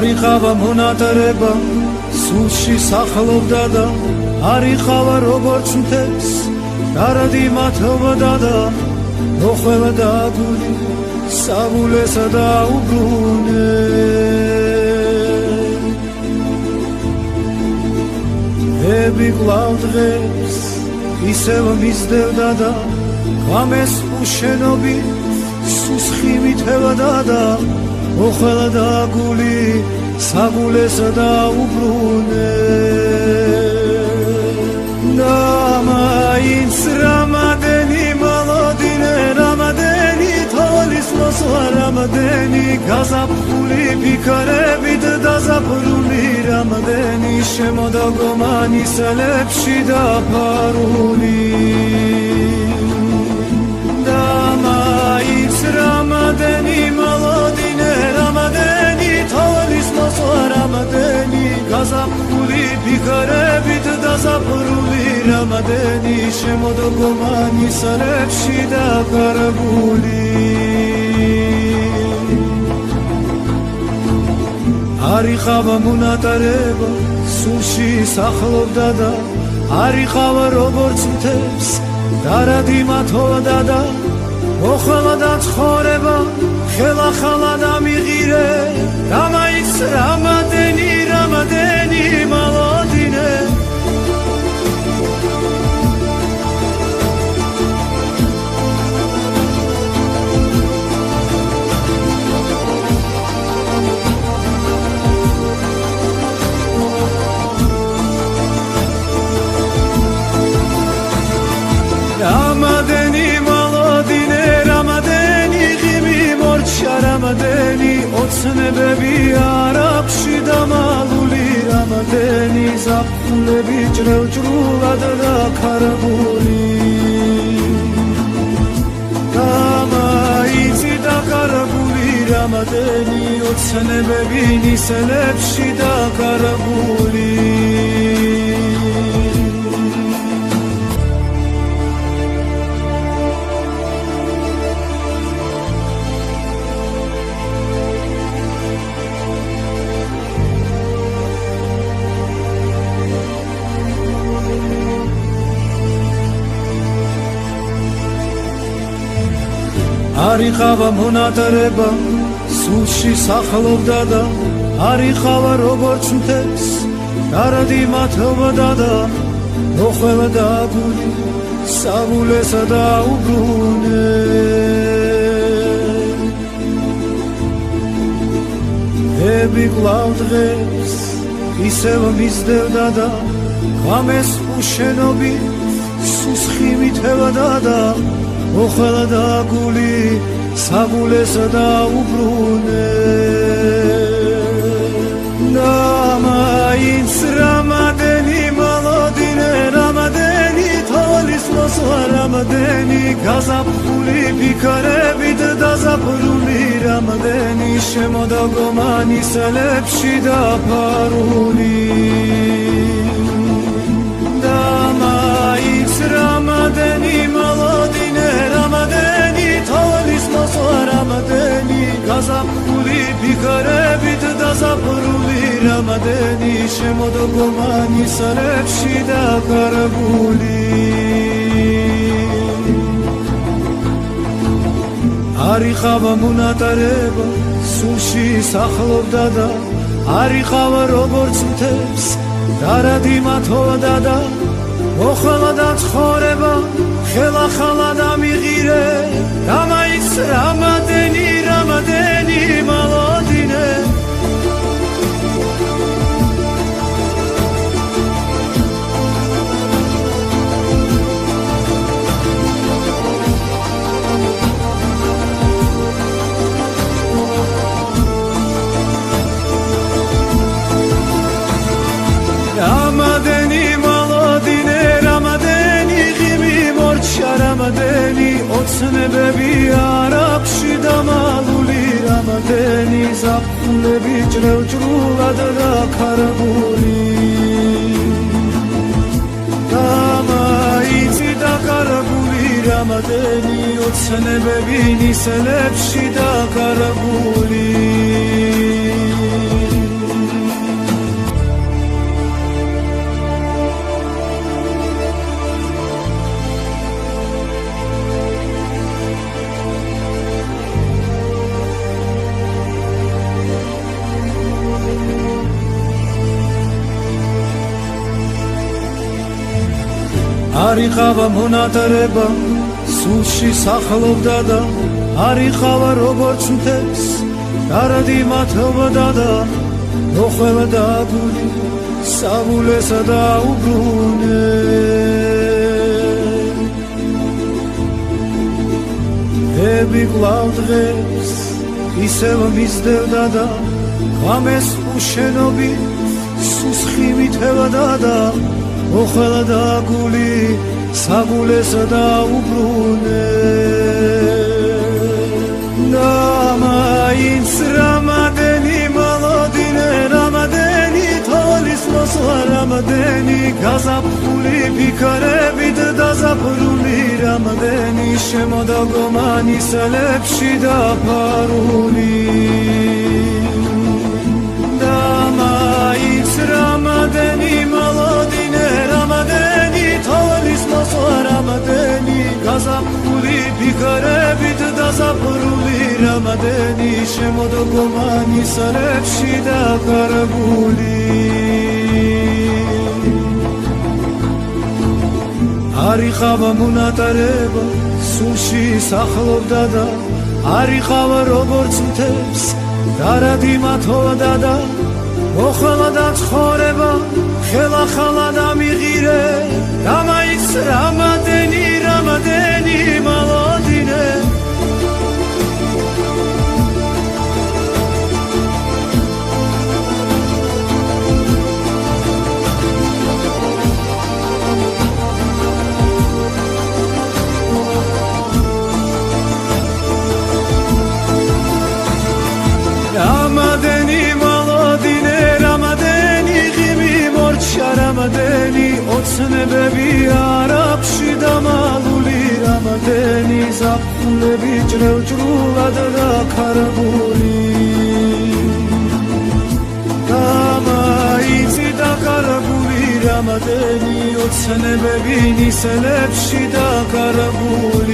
არიყავა მონატრება სულში სახლობდა და არიყავა როგორც მთებს დარადი მათოვდა და მოხველდა გული საბულესა და უბრუნე ები კვლავ დღეს ისევ მისდევდა და ღამეს უშენობით სუსხი მითევდა და მოხველდა გული საბულესა და უბრუნე და მაინც რამადენი მოლოდინე რამადენი თოლის მოსვლა რამადენი გაზაფხული ფიქრებით დაზაფრული რამადენი შემოდაგომანი სელებში დაფარული და მაინც რამადენი მოლოდინე რამადენი თოლის მოსვლა რამადენი გაზაფხული ფიქრებით დაზაფრული რამადენი შემოდაგომანი სელებში დაფარული არიყავა მონატრება სულში სახლობდა და არიყავა როგორც მთებს დარადი მათოვდა და მოხველდა ცხოვრება ხელახლა და მიღირე და მაინც რამადენი რამადენი მოლოდინე რამადენი მოლოდინე რამადენი ღიმი მორჩა რამადენი ოცნებები არაფში დამალული რამადენი ზაფხულები ჭრევჭრულად დაქარგული და მაინც დაქარგული რამადენი ოცნებები ნისლებში დაქარგული არიყავა მონატრება სულში სახლობდა და არიყავა როგორც მთებს დარადი მათოვდა და მოხველდა გული საბულესა და უბრუნე ები კვლავ დღეს ისევ მისდევდა და ღამეს უშენობით სუსხი მითევდა და მოხველდა გული საბულესა და უბრუნე და მაინც რამადენი მოლოდინე რამადენი თოლის მოსვლა რამადენი გაზაფხული ფიქრებით დაზაფრული რამადენი შემოდაგომანი სელებში დაფარული და მაინც რამადენი მოლოდინე რამადენი თოლის მოსვლა რამადენი გაზაფხული ფიქრებით დაზაფრული რამადენი შემოდაგომანი სელებში დაქარგული არიყავა მონატრება სულში სახლობდა და არიყავა როგორც მთებს დარადი მათოვდა და მოხველდა ცხოვრება ხელახლა და მიღირე და მაინც რამადენი რამადენი მოლოდინე რამადენი მოლოდინე რამადენი ღიმი მორჩა რამადენი ოცნებები არაფში დამალული რამადენი ზაფხულები ჭრევჭრულად დაქარგული და მაინც დაქარგული რამადენი ოცნებები ნისლებში დაქარგული არიყავა მონატარება სულში სახლობდა და არიყავა როგორც მთებს დარადი მათობდა და მოხველა გული საბულესა დაუბრუნე ები კვლავ დღეს ისევ მისდევდა და ღამეს უშენობით სუსხი მითევდა და მოხველა გული საბულესა დაუბრუნე და მაინც რამადენი მოლოდინე რამადენი თოლის მოსვლა რამადენი გაზაფხული ფიქრებით დაზაფრული რამადენი შემოდაგომანი სელებში დაფარული და მაინც რამადენი მოლოდინე რამადენი თოლის მოსვლა რამადენი გაზაფხული ფიქრებით დაზაფრული რამადენი შემოდაგომანი სელებში დაფარული არიყავა მონატარება სულში სახლობდა და არიყავა როგორც მთებს დარადი მათობდა და მოხვალა ცხოვრება ხელახლა დამიღირე და მაინც რამადენი რამადენი მოლოდინე რამადენი მოლოდინე რამადენი ღიმი მორჩა რამადენი ოცნებები არაფში დამალული რამადენი ზაფხულები ჭრელჭრულად დაქარგული და მაინც დაქარგული რამადენი ოცნებები ნისლებში დაქარგული